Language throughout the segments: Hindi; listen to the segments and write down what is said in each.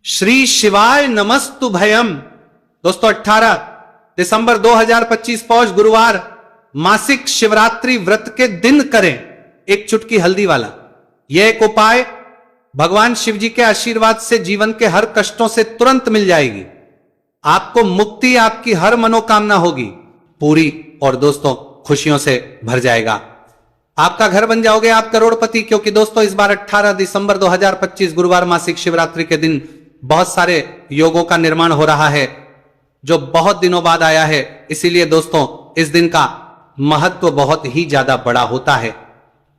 श्री शिवाय नमस्तु भयम। दोस्तों 18 दिसंबर 2025 पौष गुरुवार मासिक शिवरात्रि व्रत के दिन करें एक चुटकी हल्दी वाला। यह एक उपाय भगवान शिव जी के आशीर्वाद से जीवन के हर कष्टों से तुरंत मिल जाएगी। आपको मुक्ति, आपकी हर मनोकामना होगी पूरी और दोस्तों खुशियों से भर जाएगा। आपका घर बन जाओगे आप करोड़पति, क्योंकि दोस्तों इस बार 18 दिसंबर 2025 गुरुवार मासिक शिवरात्रि के दिन बहुत सारे योगों का निर्माण हो रहा है जो बहुत दिनों बाद आया है। इसीलिए दोस्तों इस दिन का महत्व बहुत ही ज्यादा बड़ा होता है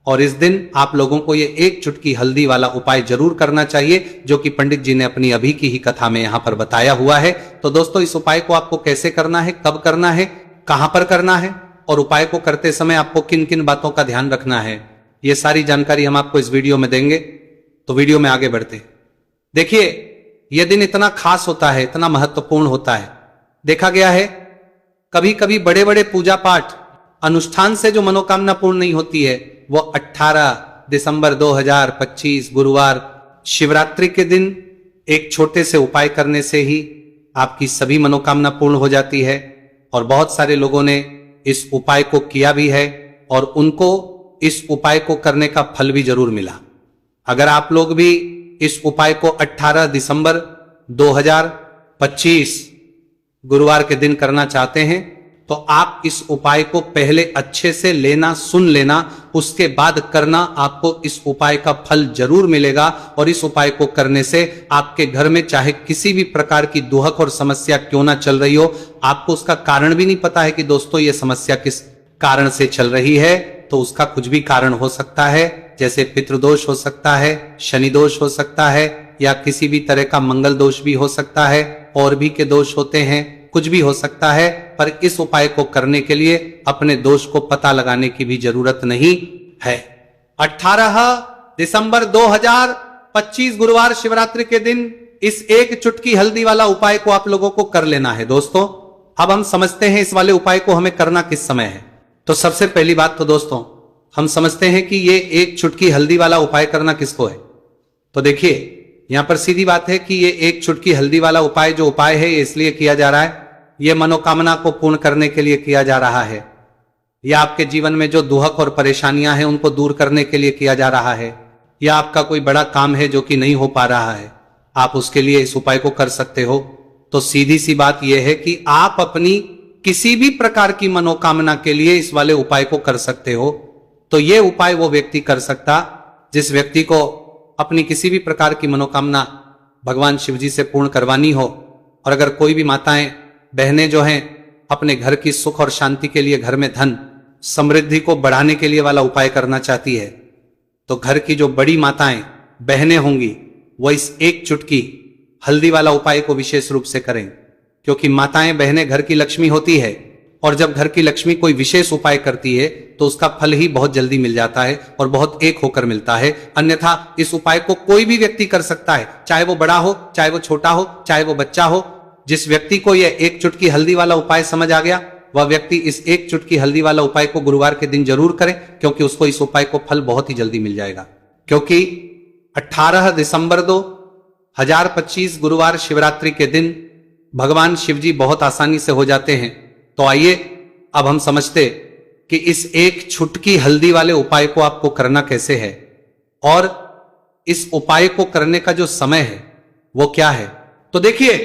और इस दिन आप लोगों को ये एक चुटकी हल्दी वाला उपाय जरूर करना चाहिए, जो कि पंडित जी ने अपनी अभी की ही कथा में यहां पर बताया हुआ है। तो दोस्तों इस उपाय को आपको कैसे करना है, कब करना है, कहां पर करना है और उपाय को करते समय आपको किन किन बातों का ध्यान रखना है, ये सारी जानकारी हम आपको इस वीडियो में देंगे। तो वीडियो में आगे बढ़ते देखिए, यह दिन इतना खास होता है, इतना महत्वपूर्ण होता है। देखा गया है कभी कभी बड़े बड़े पूजा पाठ अनुष्ठान से जो मनोकामना पूर्ण नहीं होती है वो 18 दिसंबर 2025 गुरुवार शिवरात्रि के दिन एक छोटे से उपाय करने से ही आपकी सभी मनोकामना पूर्ण हो जाती है। और बहुत सारे लोगों ने इस उपाय को किया भी है और उनको इस उपाय को करने का फल भी जरूर मिला। अगर आप लोग भी इस उपाय को 18 दिसंबर 2025 गुरुवार के दिन करना चाहते हैं तो आप इस उपाय को पहले अच्छे से लेना, सुन लेना, उसके बाद करना। आपको इस उपाय का फल जरूर मिलेगा और इस उपाय को करने से आपके घर में चाहे किसी भी प्रकार की दुहक और समस्या क्यों ना चल रही हो, आपको उसका कारण भी नहीं पता है कि दोस्तों ये समस्या किस कारण से चल रही है, तो उसका कुछ भी कारण हो सकता है। जैसे पितृदोष हो सकता है, शनि दोष हो सकता है, या किसी भी तरह का मंगल दोष भी हो सकता है, और भी के दोष होते हैं, कुछ भी हो सकता है। पर इस उपाय को करने के लिए अपने दोष को पता लगाने की भी जरूरत नहीं है। 18 दिसंबर 2025 गुरुवार शिवरात्रि के दिन इस एक चुटकी हल्दी वाला उपाय को आप लोगों को कर लेना है। दोस्तों अब हम समझते हैं इस वाले उपाय को हमें करना किस समय है। तो सबसे पहली बात तो दोस्तों हम समझते हैं कि ये एक चुटकी हल्दी वाला उपाय करना किसको है। तो देखिए यहां पर सीधी बात है कि ये एक चुटकी हल्दी वाला उपाय जो उपाय है ये इसलिए किया जा रहा है, ये मनोकामना को पूर्ण करने के लिए किया जा रहा है, या आपके जीवन में जो दुहक और परेशानियां हैं उनको दूर करने के लिए किया जा रहा है, या आपका कोई बड़ा काम है जो कि नहीं हो पा रहा है, आप उसके लिए इस उपाय को कर सकते हो। तो सीधी सी बात यह है कि आप अपनी किसी भी प्रकार की मनोकामना के लिए इस वाले उपाय को कर सकते हो। तो यह उपाय वो व्यक्ति कर सकता जिस व्यक्ति को अपनी किसी भी प्रकार की मनोकामना भगवान शिव जी से पूर्ण करवानी हो। और अगर कोई भी माताएं बहनें जो हैं अपने घर की सुख और शांति के लिए, घर में धन समृद्धि को बढ़ाने के लिए वाला उपाय करना चाहती है, तो घर की जो बड़ी माताएं बहनें होंगी वो इस एक चुटकी हल्दी वाला उपाय को विशेष रूप से करें, क्योंकि माताएं बहनें घर की लक्ष्मी होती है और जब घर की लक्ष्मी कोई विशेष उपाय करती है तो उसका फल ही बहुत जल्दी मिल जाता है और बहुत एक होकर मिलता है। अन्यथा इस उपाय को कोई भी व्यक्ति कर सकता है, चाहे वो बड़ा हो, चाहे वो छोटा हो, चाहे वो बच्चा हो। जिस व्यक्ति को यह एक चुटकी हल्दी वाला उपाय समझ आ गया वह व्यक्ति इस एक चुटकी हल्दी वाला उपाय को गुरुवार के दिन जरूर करे, क्योंकि उसको इस उपाय को फल बहुत ही जल्दी मिल जाएगा। क्योंकि 18 दिसंबर 2025 गुरुवार शिवरात्रि के दिन भगवान शिव जी बहुत आसानी से हो जाते हैं। तो आइए अब हम समझते कि इस एक चुटकी हल्दी वाले उपाय को आपको करना कैसे है और इस उपाय को करने का जो समय है वो क्या है। तो देखिए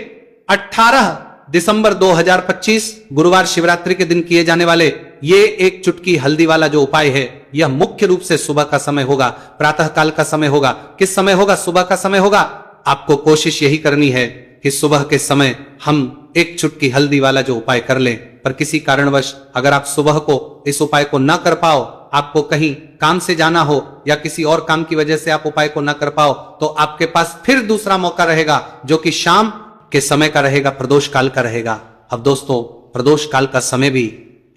18 दिसंबर 2025 गुरुवार शिवरात्रि के दिन किए जाने वाले ये एक चुटकी हल्दी वाला जो उपाय है यह मुख्य रूप से सुबह का समय होगा, प्रातः काल का समय होगा। किस समय होगा? सुबह का समय होगा। आपको कोशिश यही करनी है कि सुबह के समय हम एक चुटकी हल्दी वाला जो उपाय कर लें। पर किसी कारणवश अगर आप सुबह को इस उपाय को ना कर पाओ, आपको कहीं काम से जाना हो या किसी और काम की वजह से आप उपाय को ना कर पाओ, तो आपके पास फिर दूसरा मौका रहेगा जो कि शाम के समय का रहेगा, प्रदोष काल का रहेगा। अब दोस्तों प्रदोष काल का समय भी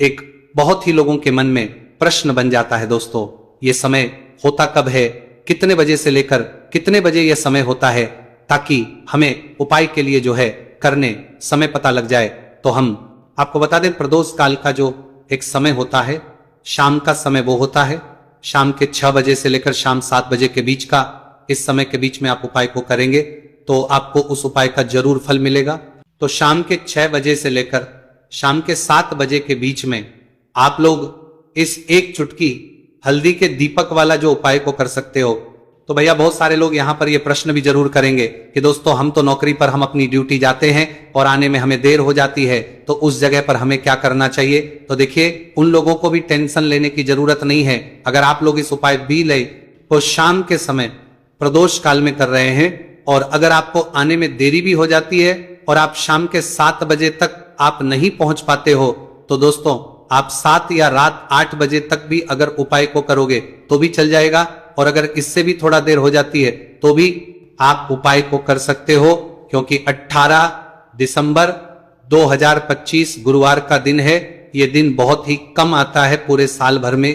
एक बहुत ही लोगों के मन में प्रश्न बन जाता है। दोस्तों ये समय होता कब है, कितने बजे से लेकर कितने बजे यह समय होता है, ताकि हमें उपाय के लिए जो है करने समय पता लग जाए। तो हम आपको बता दें प्रदोष काल का जो एक समय होता है, शाम का समय वो होता है शाम के 6 बजे से लेकर शाम 7 बजे के बीच का। इस समय के बीच में आप उपाय को करेंगे तो आपको उस उपाय का जरूर फल मिलेगा। तो शाम के 6 बजे से लेकर शाम के 7 बजे के बीच में आप लोग इस एक चुटकी हल्दी के दीपक वाला जो उपाय को कर सकते हो। तो भैया बहुत सारे लोग यहां पर ये प्रश्न भी जरूर करेंगे कि दोस्तों हम तो नौकरी पर हम अपनी ड्यूटी जाते हैं और आने में हमें देर हो जाती है, तो उस जगह पर हमें क्या करना चाहिए। तो देखिए उन लोगों को भी टेंशन लेने की जरूरत नहीं है। अगर आप लोग इस उपाय भी ले तो शाम के समय प्रदोष काल में कर रहे हैं, और अगर आपको आने में देरी भी हो जाती है और आप शाम के 7 बजे तक आप नहीं पहुंच पाते हो, तो दोस्तों आप 7 या रात 8 बजे तक भी अगर उपाय को करोगे तो भी चल जाएगा, और अगर इससे भी थोड़ा देर हो जाती है तो भी आप उपाय को कर सकते हो, क्योंकि 18 दिसंबर 2025 गुरुवार का दिन है। यह दिन बहुत ही कम आता है पूरे साल भर में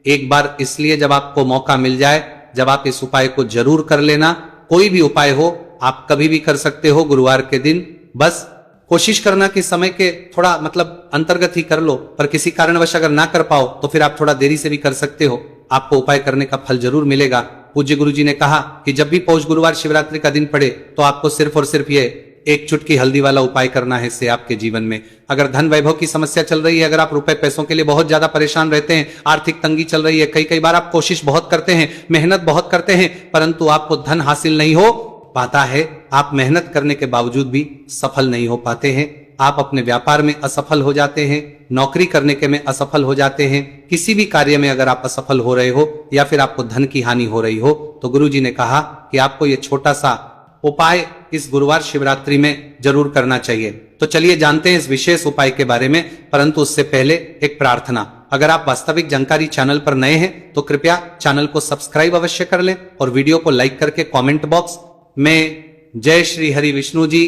एक बार, इसलिए जब आपको मौका मिल जाए जब आप इस उपाय को जरूर कर लेना। कोई भी उपाय हो आप कभी भी कर सकते हो गुरुवार के दिन, बस कोशिश करना कि समय के थोड़ा अंतर्गत ही कर लो, पर किसी कारणवश अगर ना कर पाओ तो फिर आप थोड़ा देरी से भी कर सकते हो, आपको उपाय करने का फल जरूर मिलेगा। पूज्य गुरु जी ने कहा कि जब भी पौष गुरुवार शिवरात्रि का दिन पड़े तो आपको सिर्फ और सिर्फ ये एक चुटकी हल्दी वाला उपाय करना है। इससे आपके जीवन में अगर धन वैभव की समस्या चल रही है, अगर आप रुपए पैसों के लिए बहुत ज्यादा परेशान रहते हैं, आर्थिक तंगी चल रही है, कई बार आप कोशिश बहुत करते हैं, मेहनत बहुत करते हैं, परंतु आपको धन हासिल नहीं हो पाता है, आप मेहनत करने के बावजूद भी सफल नहीं हो पाते हैं, आप अपने व्यापार में असफल हो जाते हैं, नौकरी करने के में असफल हो जाते हैं, किसी भी कार्य में अगर आप असफल हो रहे हो या फिर आपको धन की हानि हो रही हो, तो गुरु जी ने कहा कि आपको ये छोटा सा उपाय इस गुरुवार शिवरात्रि में जरूर करना चाहिए। तो चलिए जानते हैं इस विशेष उपाय के बारे में, परंतु उससे पहले एक प्रार्थना। अगर आप वास्तविक जानकारी चैनल पर नए हैं तो कृपया चैनल को सब्सक्राइब अवश्य कर लें और वीडियो को लाइक करके कमेंट बॉक्स में जय श्री हरि विष्णु जी,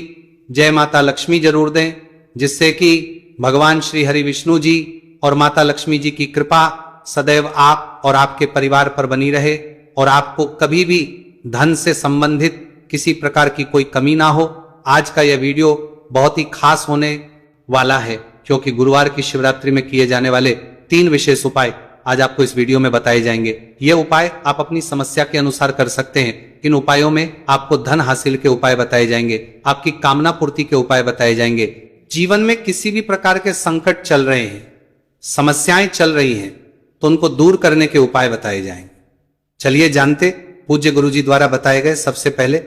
जय माता लक्ष्मी जरूर दें, जिससे कि भगवान श्री हरि विष्णु जी और माता लक्ष्मी जी की कृपा सदैव आप और आपके परिवार पर बनी रहे और आपको कभी भी धन से संबंधित किसी प्रकार की कोई कमी ना हो। आज का यह वीडियो बहुत ही खास होने वाला है, क्योंकि गुरुवार की शिवरात्रि में किए जाने वाले 3 विशेष उपाय आज आपको इस वीडियो में बताए जाएंगे। ये उपाय आप अपनी समस्या के अनुसार कर सकते हैं। इन उपायों में आपको धन हासिल के उपाय बताए जाएंगे, आपकी कामना पूर्ति के उपाय बताए जाएंगे। जीवन में किसी भी प्रकार के संकट चल रहे हैं, समस्याएं चल रही हैं, तो उनको दूर करने के उपाय बताए जाएंगे। चलिए जानते पूज्य गुरु जी द्वारा बताए गए सबसे पहले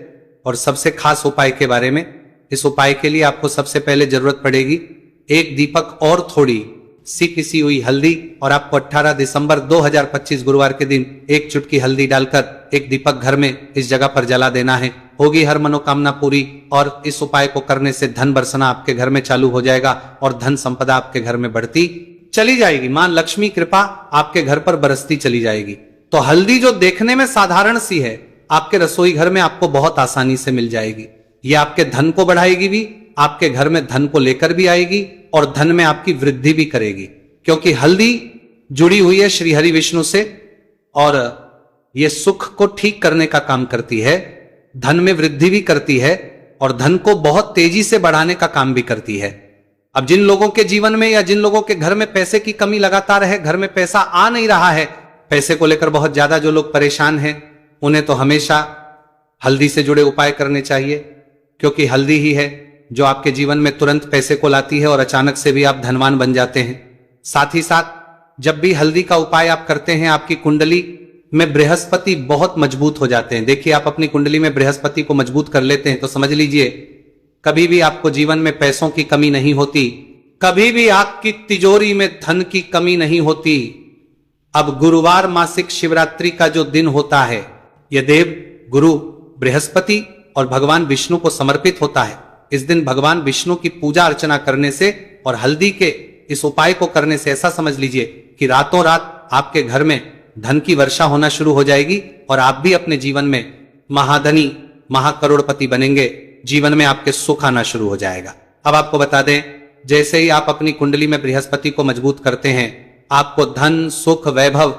और सबसे खास उपाय के बारे में। इस उपाय के लिए आपको सबसे पहले जरूरत पड़ेगी एक दीपक और थोड़ी सी पिसी हुई हल्दी, और आपको 18 दिसंबर 2025 गुरुवार के दिन एक चुटकी हल्दी डालकर एक दीपक घर में इस जगह पर जला देना है। होगी हर मनोकामना पूरी, और इस उपाय को करने से धन बरसना आपके घर में चालू हो जाएगा और धन संपदा आपके घर में बढ़ती चली जाएगी। मां लक्ष्मी कृपा आपके घर पर बरसती चली जाएगी। तो हल्दी जो देखने में साधारण सी है, आपके रसोई घर में आपको बहुत आसानी से मिल जाएगी। ये आपके धन को बढ़ाएगी भी, आपके घर में धन को लेकर भी आएगी और धन में आपकी वृद्धि भी करेगी, क्योंकि हल्दी जुड़ी हुई है श्री हरि विष्णु से और यह सुख को ठीक करने का काम करती है, धन में वृद्धि भी करती है और धन को बहुत तेजी से बढ़ाने का काम भी करती है। अब जिन लोगों के जीवन में या जिन लोगों के घर में पैसे की कमी लगातार है, घर में पैसा आ नहीं रहा है, पैसे को लेकर बहुत ज्यादा जो लोग परेशान हैं, उन्हें तो हमेशा हल्दी से जुड़े उपाय करने चाहिए, क्योंकि हल्दी ही है जो आपके जीवन में तुरंत पैसे को लाती है और अचानक से भी आप धनवान बन जाते हैं। साथ ही साथ जब भी हल्दी का उपाय आप करते हैं, आपकी कुंडली में बृहस्पति बहुत मजबूत हो जाते हैं। देखिए आप अपनी कुंडली में बृहस्पति को मजबूत कर लेते हैं तो समझ लीजिए कभी भी आपको जीवन में पैसों की कमी नहीं होती, कभी भी आपकी तिजोरी में धन की कमी नहीं होती। अब गुरुवार मासिक शिवरात्रि का जो दिन होता है, यह देव गुरु बृहस्पति और भगवान विष्णु को समर्पित होता है। इस दिन भगवान विष्णु की पूजा अर्चना करने से और हल्दी के इस उपाय को करने से ऐसा समझ लीजिए कि रातों रात आपके घर में धन की वर्षा होना शुरू हो जाएगी और आप भी अपने जीवन में महाधनी महाकरोड़पति बनेंगे। जीवन में आपके सुख आना शुरू हो जाएगा। अब आपको बता दें, जैसे ही आप अपनी कुंडली में बृहस्पति को मजबूत करते हैं, आपको धन सुख वैभव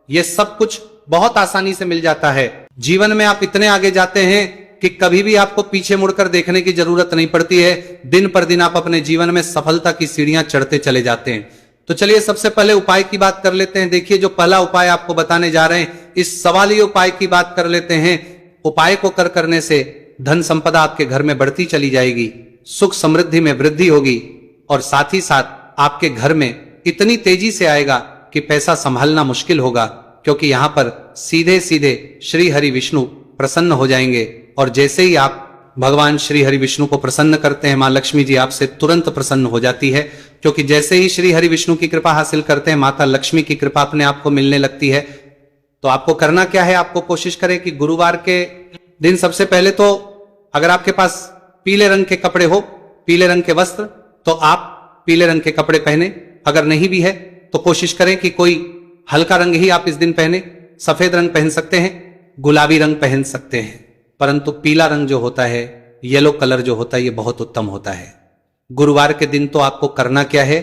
ये सब कुछ बहुत आसानी से मिल जाता है। जीवन में आप इतने आगे जाते हैं कि कभी भी आपको पीछे मुड़कर देखने की जरूरत नहीं पड़ती है। दिन पर दिन आप अपने जीवन में सफलता की सीढ़ियां चढ़ते चले जाते हैं। तो चलिए सबसे पहले उपाय की बात कर लेते हैं। देखिए जो पहला उपाय आपको बताने जा रहे हैं, इस सवाली उपाय की बात कर लेते हैं। उपाय को करने से धन संपदा आपके घर में बढ़ती चली जाएगी, सुख समृद्धि में वृद्धि होगी और साथ ही साथ आपके घर में इतनी तेजी से आएगा कि पैसा संभालना मुश्किल होगा, क्योंकि यहां पर सीधे सीधे श्री हरि विष्णु प्रसन्न हो जाएंगे। और जैसे ही आप भगवान श्री हरि विष्णु को प्रसन्न करते हैं, मां लक्ष्मी जी आपसे तुरंत प्रसन्न हो जाती है, क्योंकि जैसे ही श्री हरि विष्णु की कृपा हासिल करते हैं, माता लक्ष्मी की कृपा अपने आप को मिलने लगती है। तो आपको करना क्या है, आपको कोशिश करें कि गुरुवार के दिन सबसे पहले तो अगर आपके पास पीले रंग के कपड़े हो, पीले रंग के वस्त्र, तो आप पीले रंग के कपड़े पहने। अगर नहीं भी है तो कोशिश करें कि कोई हल्का रंग ही आप इस दिन पहने। सफेद रंग पहन सकते हैं, गुलाबी रंग पहन सकते हैं, परंतु पीला रंग जो होता है, येलो कलर जो होता है, ये बहुत उत्तम होता है। गुरुवार के दिन तो आपको करना क्या है,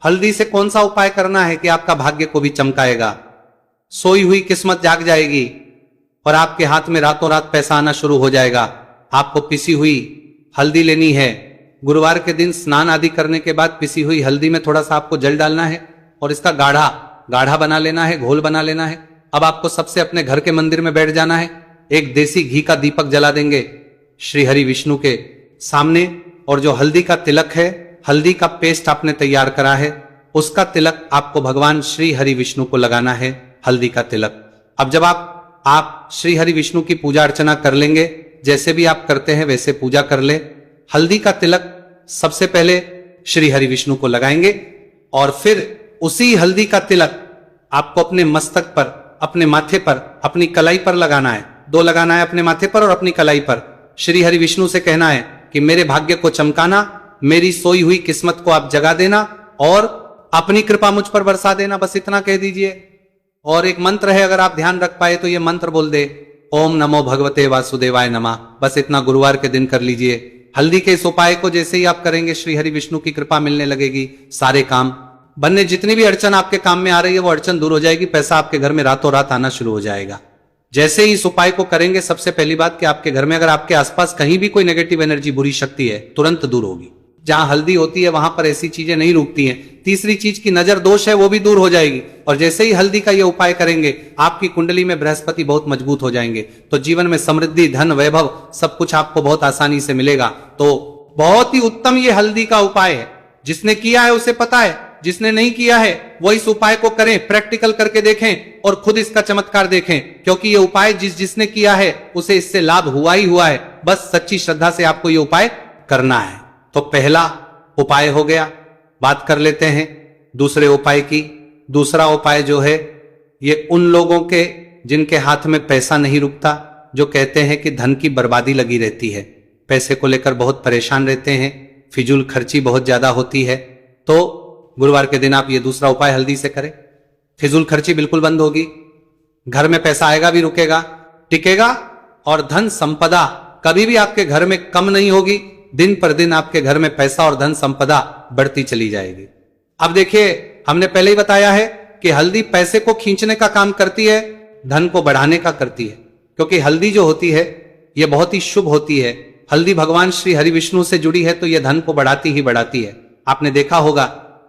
हल्दी से कौन सा उपाय करना है कि आपका भाग्य को भी चमकाएगा, सोई हुई किस्मत जाग जाएगी और आपके हाथ में रातों रात पैसा आना शुरू हो जाएगा। आपको पिसी हुई हल्दी लेनी है। गुरुवार के दिन स्नान आदि करने के बाद पिसी हुई हल्दी में थोड़ा सा आपको जल डालना है और इसका गाढ़ा गाढ़ा बना लेना है, घोल बना लेना है। अब आपको सबसे अपने घर के मंदिर में बैठ जाना है, एक देसी घी का दीपक जला देंगे श्री हरि विष्णु के सामने, और जो हल्दी का तिलक है, हल्दी का पेस्ट आपने तैयार करा है, उसका तिलक आपको भगवान श्री हरि विष्णु को लगाना है, हल्दी का तिलक। अब जब आप श्री हरि विष्णु की पूजा अर्चना कर लेंगे, जैसे भी आप करते हैं वैसे पूजा कर ले। हल्दी का तिलक सबसे पहले श्री हरि विष्णु को लगाएंगे और फिर उसी हल्दी का तिलक आपको अपने मस्तक पर, अपने माथे पर, अपनी कलाई पर लगाना है। दो लगाना है, अपने माथे पर और अपनी कलाई पर। श्री हरि विष्णु से कहना है कि मेरे भाग्य को चमकाना, मेरी सोई हुई किस्मत को आप जगा देना और अपनी कृपा मुझ पर बरसा देना, बस इतना कह दीजिए। और एक मंत्र है, अगर आप ध्यान रख पाए तो ये मंत्र बोल दे, ओम नमो भगवते वासुदेवाय नमः। बस इतना गुरुवार के दिन कर लीजिए। हल्दी के इस उपाय को जैसे ही आप करेंगे, श्री हरि विष्णु की कृपा मिलने लगेगी, सारे काम बनने, जितनी भी अड़चन आपके काम में आ रही है वो अड़चन दूर हो जाएगी, पैसा आपके घर में रातों रात आना शुरू हो जाएगा। जैसे ही इस उपाय को करेंगे, सबसे पहली बात कि आपके घर में अगर आपके आसपास कहीं भी कोई नेगेटिव एनर्जी, बुरी शक्ति है, तुरंत दूर होगी। जहां हल्दी होती है वहां पर ऐसी चीजें नहीं रुकती हैं। तीसरी चीज की नजर दोष है वो भी दूर हो जाएगी। और जैसे ही हल्दी का ये उपाय करेंगे, आपकी कुंडली में बृहस्पति बहुत मजबूत हो जाएंगे, तो जीवन में समृद्धि, धन, वैभव सब कुछ आपको बहुत आसानी से मिलेगा। तो बहुत ही उत्तम ये हल्दी का उपाय है। जिसने किया है उसे पता है, जिसने नहीं किया है वो इस उपाय को करें, प्रैक्टिकल करके देखें और खुद इसका चमत्कार देखें, क्योंकि ये उपाय जिसने किया है उसे इससे लाभ हुआ ही हुआ है। बस सच्ची श्रद्धा से आपको ये उपाय करना है। तो पहला उपाय हो गया। बात कर लेते हैं दूसरे उपाय की। दूसरा उपाय जो है, ये उन लोगों के जिनके हाथ में पैसा नहीं रुकता, जो कहते हैं कि धन की बर्बादी लगी रहती है, पैसे को लेकर बहुत परेशान रहते हैं, फिजूल खर्ची बहुत ज्यादा होती है, तो गुरुवार के दिन आप ये दूसरा उपाय हल्दी से करें। फिजूल खर्ची बिल्कुल बंद होगी, घर में पैसा आएगा भी, रुकेगा, टिकेगा, और धन संपदा कभी भी आपके घर में कम नहीं होगी। दिन पर दिन आपके घर में पैसा और धन संपदा बढ़ती चली जाएगी। अब देखिए, हमने पहले ही बताया है कि हल्दी पैसे को खींचने का काम करती है, धन को बढ़ाने का करती है, क्योंकि हल्दी जो होती है यह बहुत ही शुभ होती है। हल्दी भगवान श्री हरि विष्णु से जुड़ी है, तो यह धन को बढ़ाती ही बढ़ाती है। आपने देखा होगा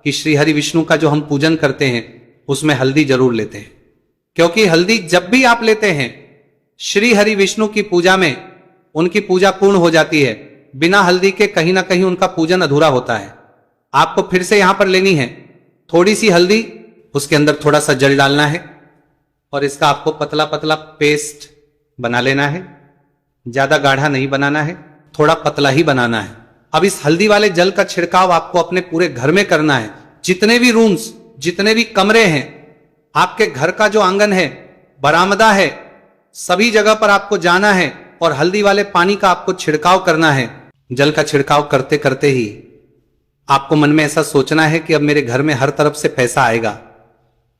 कि श्री हरि विष्णु का जो हम पूजन करते हैं उसमें हल्दी जरूर लेते हैं, क्योंकि हल्दी जब भी आप लेते हैं श्री हरि विष्णु की पूजा में, उनकी पूजा पूर्ण हो जाती है। बिना हल्दी के कहीं ना कहीं उनका पूजन अधूरा होता है। आपको फिर से यहां पर लेनी है थोड़ी सी हल्दी, उसके अंदर थोड़ा सा जल डालना है और इसका आपको पतला पतला पेस्ट बना लेना है। ज्यादा गाढ़ा नहीं बनाना है, थोड़ा पतला ही बनाना है। अब इस हल्दी वाले जल का छिड़काव आपको अपने पूरे घर में करना है। जितने भी रूम्स, जितने भी कमरे हैं, आपके घर का जो आंगन है, बरामदा है, सभी जगह पर आपको जाना है और हल्दी वाले पानी का आपको छिड़काव करना है। जल का छिड़काव करते करते ही आपको मन में ऐसा सोचना है कि अब मेरे घर में हर तरफ से पैसा आएगा,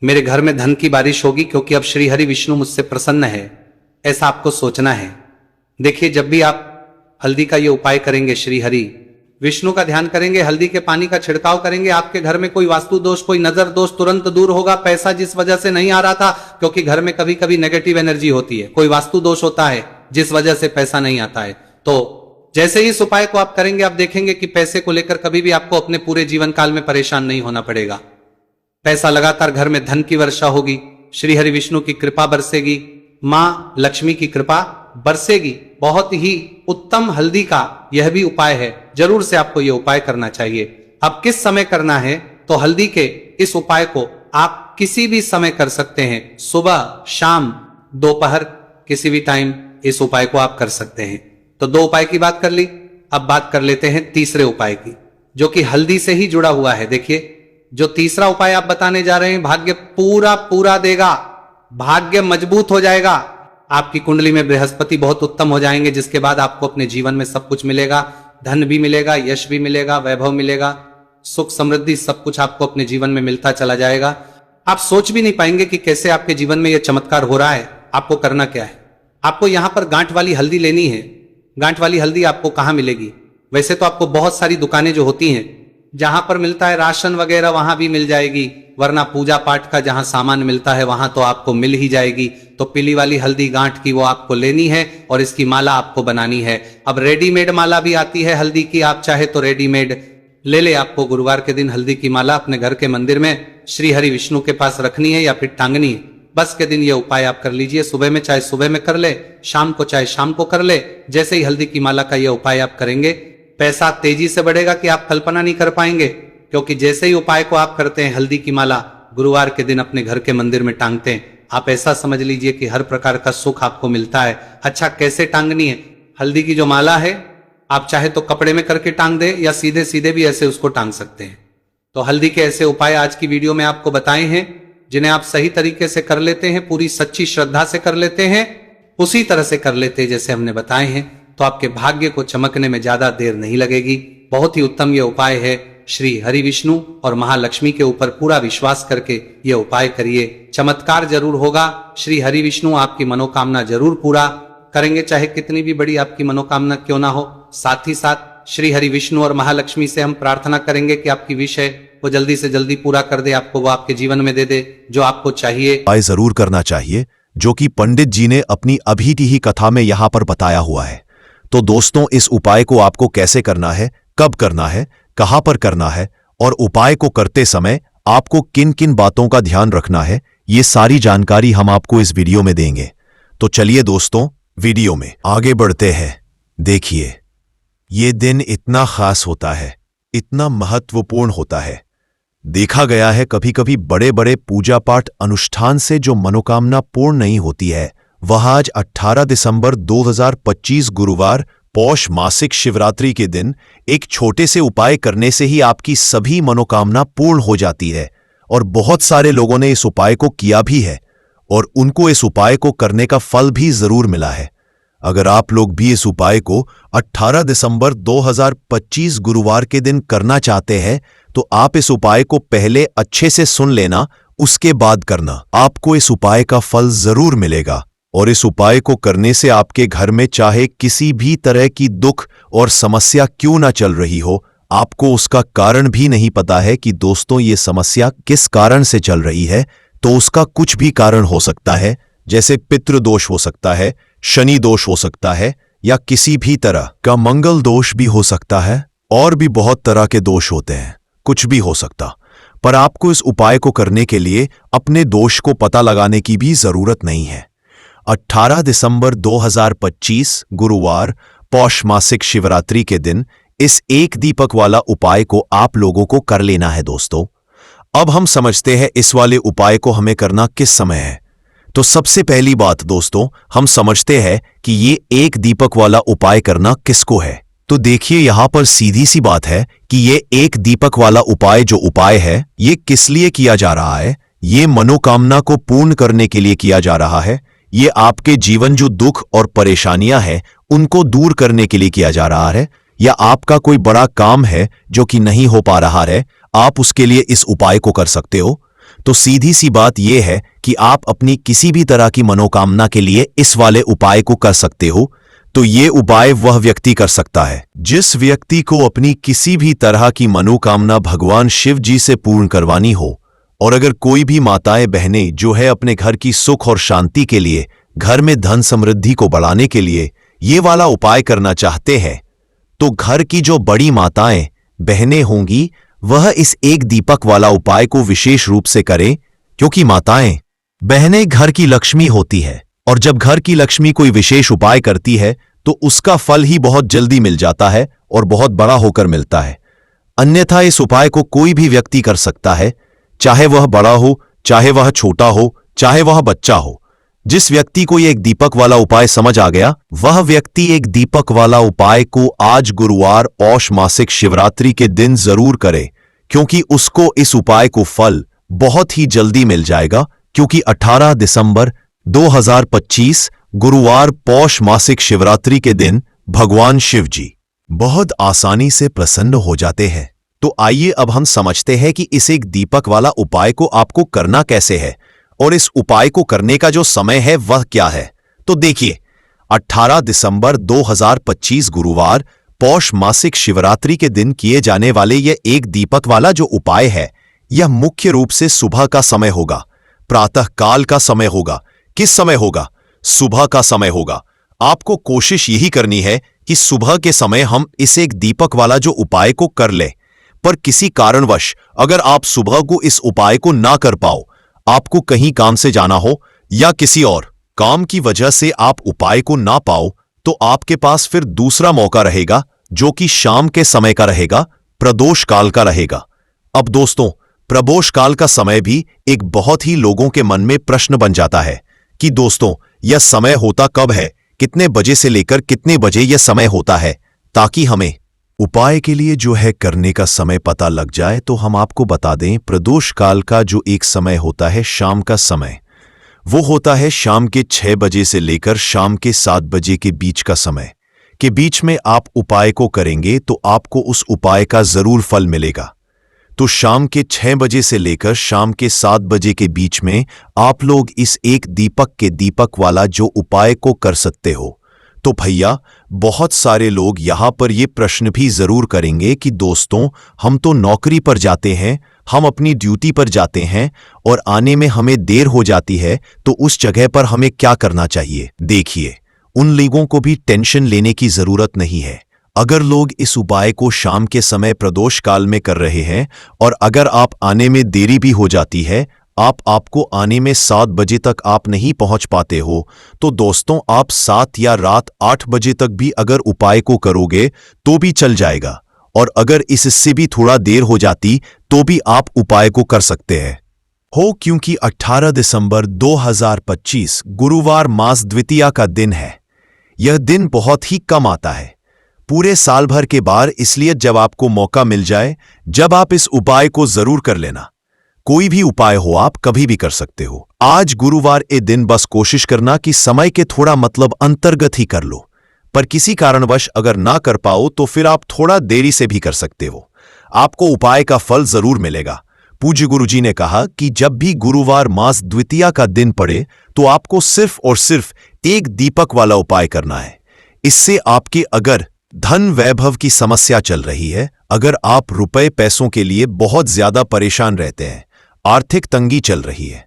मेरे घर में धन की बारिश होगी, क्योंकि अब श्री हरि विष्णु मुझसे प्रसन्न है। ऐसा आपको सोचना है। देखिए, जब भी आप हल्दी का ये उपाय करेंगे, श्री हरि विष्णु का ध्यान करेंगे, हल्दी के पानी का छिड़काव करेंगे, आपके घर में कोई वास्तु दोष, कोई नजर दोष तुरंत दूर होगा। पैसा जिस वजह से नहीं आ रहा था, क्योंकि घर में कभी कभी नेगेटिव एनर्जी होती है, कोई वास्तु दोष होता है जिस वजह से पैसा नहीं आता है, तो जैसे ही इस उपाय को आप करेंगे, आप देखेंगे कि पैसे को लेकर कभी भी आपको अपने पूरे जीवन काल में परेशान नहीं होना पड़ेगा। पैसा लगातार घर में, धन की वर्षा होगी, श्री हरि विष्णु की कृपा बरसेगी, मां लक्ष्मी की कृपा बरसेगी। बहुत ही उत्तम हल्दी का यह भी उपाय है, जरूर से आपको यह उपाय करना चाहिए। अब किस समय करना है, तो हल्दी के इस उपाय को आप किसी भी समय कर सकते हैं, सुबह, शाम, दोपहर, किसी भी टाइम इस उपाय को आप कर सकते हैं। तो 2 उपाय की बात कर ली, अब बात कर लेते हैं तीसरे उपाय की, जो कि हल्दी से ही जुड़ा हुआ है। देखिए, जो तीसरा उपाय आप बताने जा रहे हैं, भाग्य पूरा पूरा देगा, भाग्य मजबूत हो जाएगा, आपकी कुंडली में बृहस्पति बहुत उत्तम हो जाएंगे, जिसके बाद आपको अपने जीवन में सब कुछ मिलेगा, धन भी मिलेगा, यश भी मिलेगा, वैभव मिलेगा, सुख समृद्धि सब कुछ आपको अपने जीवन में मिलता चला जाएगा। आप सोच भी नहीं पाएंगे कि कैसे आपके जीवन में यह चमत्कार हो रहा है। आपको करना क्या है, आपको यहां पर गांठ वाली हल्दी लेनी है। गांठ वाली हल्दी आपको कहां मिलेगी, वैसे तो आपको बहुत सारी दुकानें जो होती हैं, जहां पर मिलता है राशन वगैरह, वहां भी मिल जाएगी, वरना पूजा पाठ का जहां सामान मिलता है वहां तो आपको मिल ही जाएगी। तो पीली वाली हल्दी गांठ की वो आपको लेनी है और इसकी माला आपको बनानी है। अब रेडीमेड माला भी आती है हल्दी की, आप चाहे तो रेडीमेड ले ले। आपको गुरुवार के दिन हल्दी की माला अपने घर के मंदिर में श्री हरि विष्णु के पास रखनी है या फिर टांगनी है। बस के दिन ये उपाय आप कर लीजिए, सुबह में चाहे सुबह में कर ले, शाम को चाहे शाम को कर ले। जैसे ही हल्दी की माला का ये उपाय आप करेंगे, पैसा तेजी से बढ़ेगा कि आप कल्पना नहीं कर पाएंगे, क्योंकि जैसे ही उपाय को आप करते हैं, हल्दी की माला गुरुवार के दिन अपने घर के मंदिर में टांगते हैं, आप ऐसा समझ लीजिए कि हर प्रकार का सुख आपको मिलता है। अच्छा, कैसे टांगनी है हल्दी की जो माला है, आप चाहे तो कपड़े में करके टांग दे या सीधे सीधे भी ऐसे उसको टांग सकते हैं। तो हल्दी के ऐसे उपाय आज की वीडियो में आपको बताए हैं, जिन्हें आप सही तरीके से कर लेते हैं, पूरी सच्ची श्रद्धा से कर लेते हैं, उसी तरह से कर लेते हैं जैसे हमने बताए हैं, तो आपके भाग्य को चमकने में ज्यादा देर नहीं लगेगी। बहुत ही उत्तम यह उपाय है। श्री हरि विष्णु और महालक्ष्मी के ऊपर पूरा विश्वास करके यह उपाय करिए, चमत्कार जरूर होगा। श्री हरि विष्णु आपकी मनोकामना जरूर पूरा करेंगे, चाहे कितनी भी बड़ी आपकी मनोकामना क्यों ना हो। साथ ही साथ श्री हरि विष्णु और महालक्ष्मी से हम प्रार्थना करेंगे कि आपकी विश है वो जल्दी से जल्दी पूरा कर दे, आपको वो आपके जीवन में दे दे जो आपको चाहिए। उपाय जरूर करना चाहिए, जो कि पंडित जी ने अपनी अभी की ही कथा में यहां पर बताया हुआ है। तो दोस्तों, इस उपाय को आपको कैसे करना है, कब करना है, कहां पर करना है और उपाय को करते समय आपको किन किन बातों का ध्यान रखना है, ये सारी जानकारी हम आपको इस वीडियो में देंगे। तो चलिए दोस्तों, वीडियो में आगे बढ़ते हैं। देखिए, ये दिन इतना खास होता है, इतना महत्वपूर्ण होता है। देखा गया है कभी कभी बड़े बड़े पूजा पाठ अनुष्ठान से जो मनोकामना पूर्ण नहीं होती है, वह आज 18 दिसंबर 2025 गुरुवार पौष मासिक शिवरात्रि के दिन एक छोटे से उपाय करने से ही आपकी सभी मनोकामना पूर्ण हो जाती है। और बहुत सारे लोगों ने इस उपाय को किया भी है और उनको इस उपाय को करने का फल भी जरूर मिला है। अगर आप लोग भी इस उपाय को 18 दिसंबर 2025 गुरुवार के दिन करना चाहते हैं, तो आप इस उपाय को पहले अच्छे से सुन लेना, उसके बाद करना। आपको इस उपाय का फल जरूर मिलेगा और इस उपाय को करने से आपके घर में चाहे किसी भी तरह की दुख और समस्या क्यों ना चल रही हो, आपको उसका कारण भी नहीं पता है कि दोस्तों ये समस्या किस कारण से चल रही है, तो उसका कुछ भी कारण हो सकता है। जैसे पितृदोष हो सकता है, शनि दोष हो सकता है, या किसी भी तरह का मंगल दोष भी हो सकता है, और भी बहुत तरह के दोष होते हैं, कुछ भी हो सकता। पर आपको इस उपाय को करने के लिए अपने दोष को पता लगाने की भी जरूरत नहीं है। 18 दिसंबर 2025 गुरुवार पौष मासिक शिवरात्रि के दिन इस एक दीपक वाला उपाय को आप लोगों को कर लेना है दोस्तों। अब हम समझते हैं इस वाले उपाय को हमें करना किस समय है। तो सबसे पहली बात दोस्तों, हम समझते हैं कि ये एक दीपक वाला उपाय करना किसको है। तो देखिए, यहां पर सीधी सी बात है कि ये एक दीपक वाला उपाय जो उपाय है, ये किस लिए किया जा रहा है। ये मनोकामना को पूर्ण करने के लिए किया जा रहा है। ये आपके जीवन जो दुख और परेशानियां हैं उनको दूर करने के लिए किया जा रहा है, या आपका कोई बड़ा काम है जो कि नहीं हो पा रहा है, आप उसके लिए इस उपाय को कर सकते हो। तो सीधी सी बात यह है कि आप अपनी किसी भी तरह की मनोकामना के लिए इस वाले उपाय को कर सकते हो। तो ये उपाय वह व्यक्ति कर सकता है जिस व्यक्ति को अपनी किसी भी तरह की मनोकामना भगवान शिव जी से पूर्ण करवानी हो। और अगर कोई भी माताएं बहनें जो है अपने घर की सुख और शांति के लिए, घर में धन समृद्धि को बढ़ाने के लिए ये वाला उपाय करना चाहते हैं, तो घर की जो बड़ी माताएं बहनें होंगी वह इस एक दीपक वाला उपाय को विशेष रूप से करें, क्योंकि माताएं बहनें घर की लक्ष्मी होती है और जब घर की लक्ष्मी कोई विशेष उपाय करती है तो उसका फल ही बहुत जल्दी मिल जाता है और बहुत बड़ा होकर मिलता है। अन्यथा इस उपाय को कोई भी व्यक्ति कर सकता है, चाहे वह बड़ा हो, चाहे वह छोटा हो, चाहे वह बच्चा हो। जिस व्यक्ति को एक दीपक वाला उपाय समझ आ गया, वह व्यक्ति एक दीपक वाला उपाय को आज गुरुवार पौष मासिक शिवरात्रि के दिन जरूर करे, क्योंकि उसको इस उपाय को फल बहुत ही जल्दी मिल जाएगा। क्योंकि 18 दिसंबर 2025 गुरुवार पौष मासिक शिवरात्रि के दिन भगवान शिव जी बहुत आसानी से प्रसन्न हो जाते हैं। तो आइए अब हम समझते हैं कि इस एक दीपक वाला उपाय को आपको करना कैसे है और इस उपाय को करने का जो समय है वह क्या है। तो देखिए, 18 दिसंबर 2025 गुरुवार पौष मासिक शिवरात्रि के दिन किए जाने वाले यह एक दीपक वाला जो उपाय है, यह मुख्य रूप से सुबह का समय होगा, प्रातः काल का समय होगा। किस समय होगा? सुबह का समय होगा। आपको कोशिश यही करनी है कि सुबह के समय हम इस एक दीपक वाला जो उपाय को कर ले। पर किसी कारणवश अगर आप सुबह को इस उपाय को ना कर पाओ, आपको कहीं काम से जाना हो या किसी और काम की वजह से आप उपाय को ना पाओ, तो आपके पास फिर दूसरा मौका रहेगा जो कि शाम के समय का रहेगा, प्रदोष काल का रहेगा। अब दोस्तों, प्रदोष काल का समय भी एक बहुत ही लोगों के मन में प्रश्न बन जाता है कि दोस्तों यह समय होता कब है, कितने बजे से लेकर कितने बजे यह समय होता है, ताकि हमें उपाय के लिए जो है करने का समय पता लग जाए। तो हम आपको बता दें, प्रदोष काल का जो एक समय होता है शाम का समय, वो होता है शाम के 6 बजे से लेकर शाम के 7 बजे के बीच का समय। के बीच में आप उपाय को करेंगे तो आपको उस उपाय का जरूर फल मिलेगा। तो शाम के 6 बजे से लेकर शाम के 7 बजे के बीच में आप लोग इस एक दीपक वाला जो उपाय को कर सकते हो। तो भैया, बहुत सारे लोग यहां पर ये प्रश्न भी जरूर करेंगे कि दोस्तों हम तो नौकरी पर जाते हैं, हम अपनी ड्यूटी पर जाते हैं और आने में हमें देर हो जाती है, तो उस जगह पर हमें क्या करना चाहिए? देखिए, उन लोगों को भी टेंशन लेने की जरूरत नहीं है। अगर लोग इस उपाय को शाम के समय प्रदोष काल में कर रहे हैं और अगर आप आने में देरी भी हो जाती है, आपको आने में 7 बजे तक आप नहीं पहुंच पाते हो, तो दोस्तों आप 7 या रात 8 बजे तक भी अगर उपाय को करोगे तो भी चल जाएगा। और अगर इससे भी थोड़ा देर हो जाती तो भी आप उपाय को कर सकते हैं क्योंकि 18 दिसंबर 2025 गुरुवार मास द्वितीया का दिन है। यह दिन बहुत ही कम आता है पूरे साल भर के बाद, इसलिए जब आपको मौका मिल जाए, जब आप इस उपाय को जरूर कर लेना। कोई भी उपाय हो, आप कभी भी कर सकते हो। आज गुरुवार ए दिन बस कोशिश करना कि समय के थोड़ा मतलब अंतर्गत ही कर लो। पर किसी कारणवश अगर ना कर पाओ तो फिर आप थोड़ा देरी से भी कर सकते हो, आपको उपाय का फल जरूर मिलेगा। पूज्य गुरुजी ने कहा कि जब भी गुरुवार मास द्वितीया का दिन पड़े तो आपको सिर्फ और सिर्फ एक दीपक वाला उपाय करना है। इससे आपके अगर धन वैभव की समस्या चल रही है, अगर आप रुपए पैसों के लिए बहुत ज्यादा परेशान रहते हैं, आर्थिक तंगी चल रही है,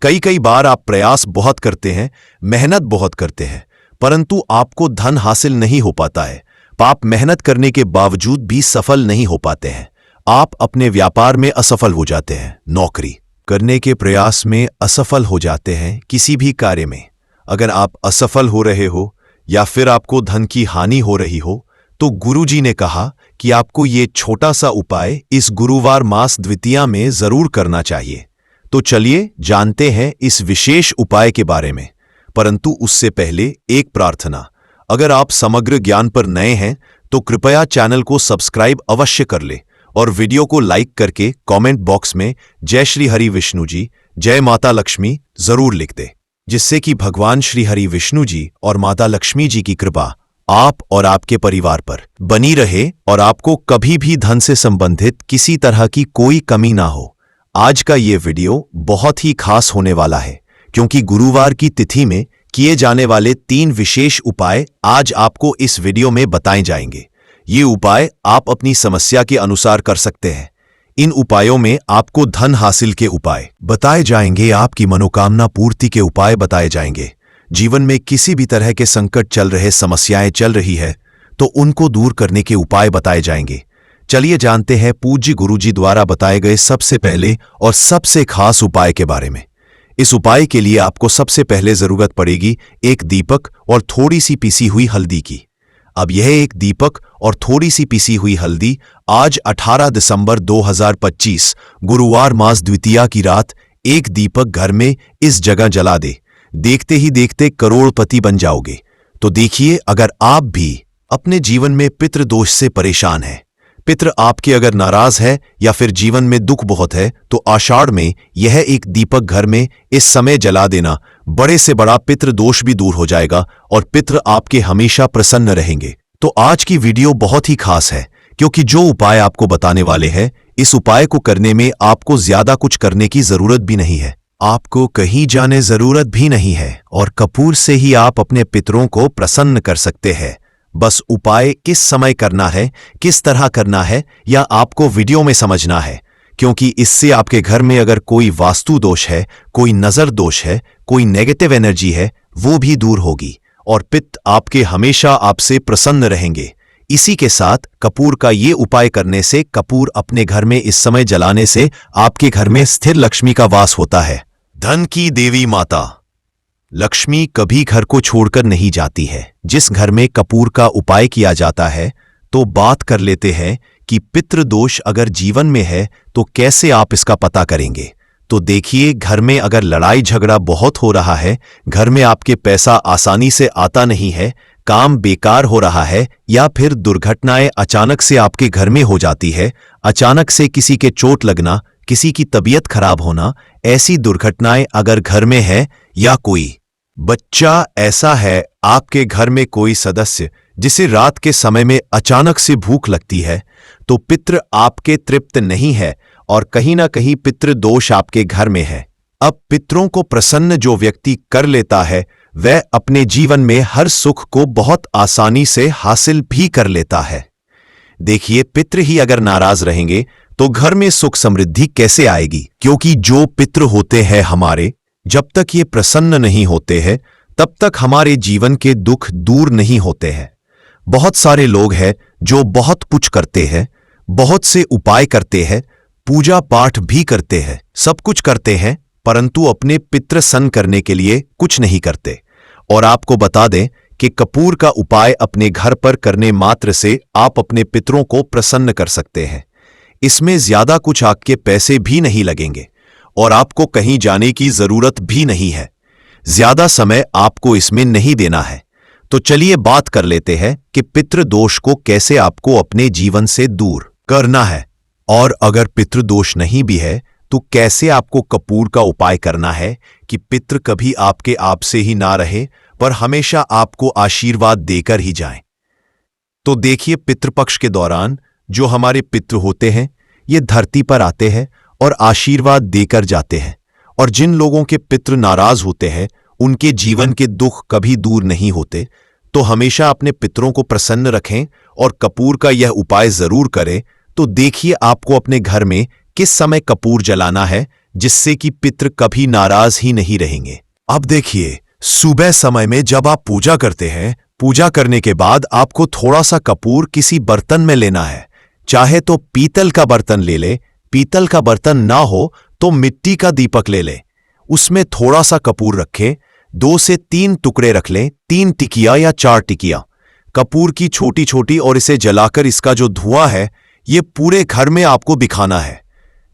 कई बार आप प्रयास बहुत करते हैं, मेहनत बहुत करते हैं, परंतु आपको धन हासिल नहीं हो पाता है, आप मेहनत करने के बावजूद भी सफल नहीं हो पाते हैं, आप अपने व्यापार में असफल हो जाते हैं, नौकरी करने के प्रयास में असफल हो जाते हैं, किसी भी कार्य में अगर आप असफल हो रहे हो या फिर आपको धन की हानि हो रही हो, तो गुरुजी ने कहा कि आपको ये छोटा सा उपाय इस गुरुवार मास द्वितीया में जरूर करना चाहिए। तो चलिए जानते हैं इस विशेष उपाय के बारे में। परंतु उससे पहले एक प्रार्थना, अगर आप समग्र ज्ञान पर नए हैं तो कृपया चैनल को सब्सक्राइब अवश्य कर ले और वीडियो को लाइक करके कमेंट बॉक्स में जय श्री हरि विष्णु जी, जय माता लक्ष्मी जरूर लिख दे, जिससे कि भगवान श्री हरि विष्णु जी और माता लक्ष्मी जी की कृपा आप और आपके परिवार पर बनी रहे और आपको कभी भी धन से संबंधित किसी तरह की कोई कमी ना हो। आज का ये वीडियो बहुत ही खास होने वाला है, क्योंकि गुरुवार की तिथि में किए जाने वाले 3 विशेष उपाय आज आपको इस वीडियो में बताए जाएंगे। ये उपाय आप अपनी समस्या के अनुसार कर सकते हैं। इन उपायों में आपको धन हासिल के उपाय बताए जाएंगे, आपकी मनोकामना पूर्ति के उपाय बताए जाएंगे। जीवन में किसी भी तरह के संकट चल रहे, समस्याएं चल रही है तो उनको दूर करने के उपाय बताए जाएंगे। चलिए जानते हैं पूज्य गुरुजी द्वारा बताए गए सबसे पहले और सबसे खास उपाय के बारे में। इस उपाय के लिए आपको सबसे पहले जरूरत पड़ेगी एक दीपक और थोड़ी सी पिसी हुई हल्दी की। अब यह एक दीपक और थोड़ी सी पिसी हुई हल्दी आज 18 दिसंबर 2025 गुरुवार मास द्वितीया की रात एक दीपक घर में इस जगह जला दे। देखते ही देखते करोड़पति बन जाओगे। तो देखिए, अगर आप भी अपने जीवन में पितृदोष से परेशान हैं, पितृ आपके अगर नाराज है या फिर जीवन में दुख बहुत है, तो आषाढ़ में यह एक दीपक घर में इस समय जला देना। बड़े से बड़ा पितृदोष भी दूर हो जाएगा और पितृ आपके हमेशा प्रसन्न रहेंगे। तो आज की वीडियो बहुत ही खास है, क्योंकि जो उपाय आपको बताने वाले हैं, इस उपाय को करने में आपको ज्यादा कुछ करने की जरूरत भी नहीं है, आपको कहीं जाने जरूरत भी नहीं है और कपूर से ही आप अपने पितरों को प्रसन्न कर सकते हैं। बस उपाय किस समय करना है, किस तरह करना है, या आपको वीडियो में समझना है, क्योंकि इससे आपके घर में अगर कोई वास्तु दोष है, कोई नजर दोष है, कोई नेगेटिव एनर्जी है, वो भी दूर होगी और पित्त आपके हमेशा आपसे प्रसन्न रहेंगे। इसी के साथ कपूर का ये उपाय करने से, कपूर अपने घर में इस समय जलाने से आपके घर में स्थिर लक्ष्मी का वास होता है। धन की देवी माता लक्ष्मी कभी घर को छोड़कर नहीं जाती है। जिस घर में कपूर का उपाय किया जाता है, तो बात कर लेते हैं कि पितृदोष अगर जीवन में है तो कैसे आप इसका पता करेंगे। तो देखिए, घर में अगर लड़ाई झगड़ा बहुत हो रहा है, घर में आपके पैसा आसानी से आता नहीं है, काम बेकार हो रहा है, या फिर दुर्घटनाएं अचानक से आपके घर में हो जाती है, अचानक से किसी के चोट लगना, किसी की तबीयत खराब होना, ऐसी दुर्घटनाएं अगर घर में है, या कोई बच्चा ऐसा है, आपके घर में कोई सदस्य जिसे रात के समय में अचानक से भूख लगती है, तो पितृ आपके तृप्त नहीं है और कहीं ना कहीं पितृ दोष आपके घर में है। अब पितरों को प्रसन्न जो व्यक्ति कर लेता है, वह अपने जीवन में हर सुख को बहुत आसानी से हासिल भी कर लेता है। देखिए, पितृ ही अगर नाराज रहेंगे तो घर में सुख समृद्धि कैसे आएगी, क्योंकि जो पितृ होते हैं हमारे, जब तक ये प्रसन्न नहीं होते हैं, तब तक हमारे जीवन के दुख दूर नहीं होते हैं। बहुत सारे लोग हैं जो बहुत कुछ करते हैं, बहुत से उपाय करते हैं, पूजा पाठ भी करते हैं, सब कुछ करते हैं, परंतु अपने पितृ सन करने के लिए कुछ नहीं करते। और आपको बता दें कि कपूर का उपाय अपने घर पर करने मात्र से आप अपने पितरों को प्रसन्न कर सकते हैं। इसमें ज्यादा कुछ आपके पैसे भी नहीं लगेंगे और आपको कहीं जाने की जरूरत भी नहीं है। ज्यादा समय आपको इसमें नहीं देना है। तो चलिए बात कर लेते हैं कि पितृदोष को कैसे आपको अपने जीवन से दूर करना है, और अगर पितृदोष नहीं भी है तो कैसे आपको कपूर का उपाय करना है कि पितृ कभी आपके आप से ही ना रहे, पर हमेशा आपको आशीर्वाद देकर ही जाएं। तो देखिए, पितृपक्ष के दौरान जो हमारे पितृ होते हैं, ये धरती पर आते हैं और आशीर्वाद देकर जाते हैं, और जिन लोगों के पितृ नाराज होते हैं, उनके जीवन के दुख कभी दूर नहीं होते। तो हमेशा अपने पितरों को प्रसन्न रखें और कपूर का यह उपाय जरूर करें। तो देखिए, आपको अपने घर में किस समय कपूर जलाना है, जिससे कि पितृ कभी नाराज ही नहीं रहेंगे। अब देखिए, सुबह समय में जब आप पूजा करते हैं, पूजा करने के बाद आपको थोड़ा सा कपूर किसी बर्तन में लेना है। चाहे तो पीतल का बर्तन ले ले, पीतल का बर्तन ना हो तो मिट्टी का दीपक ले ले, उसमें थोड़ा सा कपूर रखें, 2 से 3 टुकड़े रख लें, 3 टिकिया या 4 टिकिया कपूर की छोटी छोटी, और इसे जलाकर इसका जो धुआं है, ये पूरे घर में आपको दिखाना है।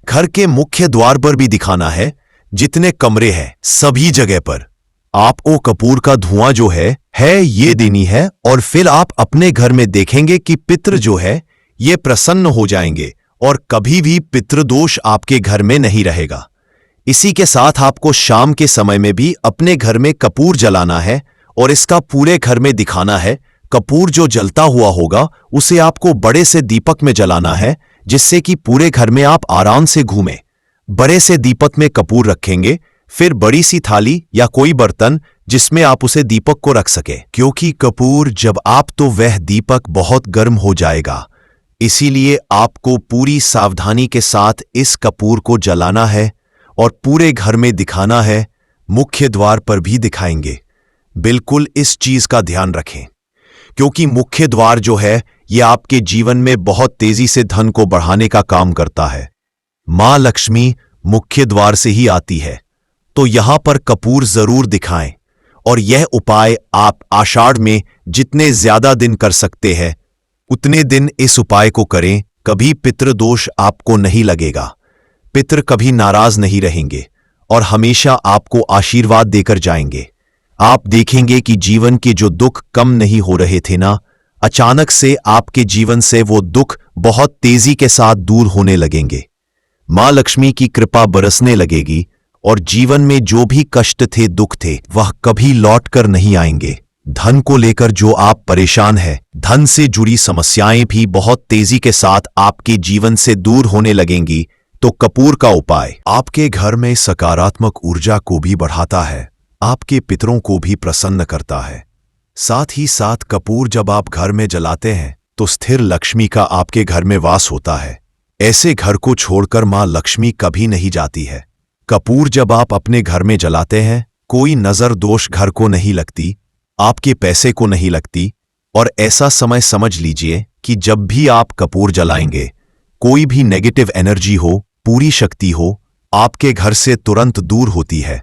घर के मुख्य द्वार पर भी दिखाना है, जितने कमरे हैं सभी जगह पर आपको कपूर का धुआं जो है ये देनी है। और फिर आप अपने घर में देखेंगे कि पितृ जो है ये प्रसन्न हो जाएंगे और कभी भी पितृदोष आपके घर में नहीं रहेगा। इसी के साथ आपको शाम के समय में भी अपने घर में कपूर जलाना है और इसका पूरे घर में दिखाना है। कपूर जो जलता हुआ होगा उसे आपको बड़े से दीपक में जलाना है, जिससे कि पूरे घर में आप आराम से घूमें। बड़े से दीपक में कपूर रखेंगे, फिर बड़ी सी थाली या कोई बर्तन जिसमें आप उसे दीपक को रख सके, क्योंकि कपूर जब आप तो वह दीपक बहुत गर्म हो जाएगा। इसीलिए आपको पूरी सावधानी के साथ इस कपूर को जलाना है और पूरे घर में दिखाना है, मुख्य द्वार पर भी दिखाएंगे। बिल्कुल इस चीज का ध्यान रखें, क्योंकि मुख्य द्वार जो है यह आपके जीवन में बहुत तेजी से धन को बढ़ाने का काम करता है। मां लक्ष्मी मुख्य द्वार से ही आती है तो यहां पर कपूर जरूर दिखाएं। और यह उपाय आप आषाढ़ में जितने ज्यादा दिन कर सकते हैं उतने दिन इस उपाय को करें। कभी पितृदोष आपको नहीं लगेगा, पितृ कभी नाराज नहीं रहेंगे और हमेशा आपको आशीर्वाद देकर जाएंगे। आप देखेंगे कि जीवन के जो दुख कम नहीं हो रहे थे ना, अचानक से आपके जीवन से वो दुख बहुत तेजी के साथ दूर होने लगेंगे। मां लक्ष्मी की कृपा बरसने लगेगी और जीवन में जो भी कष्ट थे, दुख थे, वह कभी लौट कर नहीं आएंगे। धन को लेकर जो आप परेशान हैं, धन से जुड़ी समस्याएं भी बहुत तेजी के साथ आपके जीवन से दूर होने लगेंगी। तो कपूर का उपाय आपके घर में सकारात्मक ऊर्जा को भी बढ़ाता है, आपके पितरों को भी प्रसन्न करता है। साथ ही साथ कपूर जब आप घर में जलाते हैं तो स्थिर लक्ष्मी का आपके घर में वास होता है। ऐसे घर को छोड़कर मां लक्ष्मी कभी नहीं जाती है। कपूर जब आप अपने घर में जलाते हैं, कोई नजर दोष घर को नहीं लगती, आपके पैसे को नहीं लगती। और ऐसा समय समझ लीजिए कि जब भी आप कपूर जलाएंगे, कोई भी नेगेटिव एनर्जी हो, पूरी शक्ति हो, आपके घर से तुरंत दूर होती है।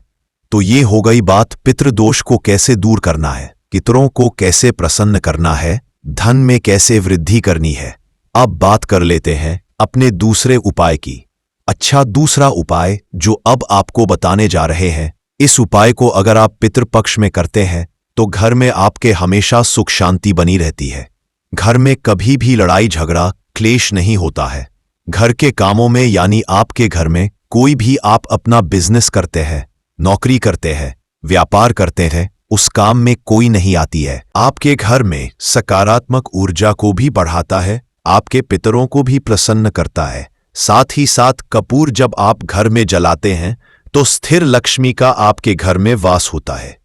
तो ये हो गई बात पितृदोष को कैसे दूर करना है, पितरों को कैसे प्रसन्न करना है, धन में कैसे वृद्धि करनी है। अब बात कर लेते हैं अपने दूसरे उपाय की। अच्छा, दूसरा उपाय जो अब आपको बताने जा रहे हैं, इस उपाय को अगर आप पितृपक्ष में करते हैं तो घर में आपके हमेशा सुख शांति बनी रहती है। घर में कभी भी लड़ाई झगड़ा क्लेश नहीं होता है। घर के कामों में यानी आपके घर में कोई भी आप अपना बिजनेस करते हैं, नौकरी करते हैं, व्यापार करते हैं, उस काम में कोई नहीं आती है। आपके घर में सकारात्मक ऊर्जा को भी बढ़ाता है, आपके पितरों को भी प्रसन्न करता है। साथ ही साथ कपूर जब आप घर में जलाते हैं तो स्थिर लक्ष्मी का आपके घर में वास होता है।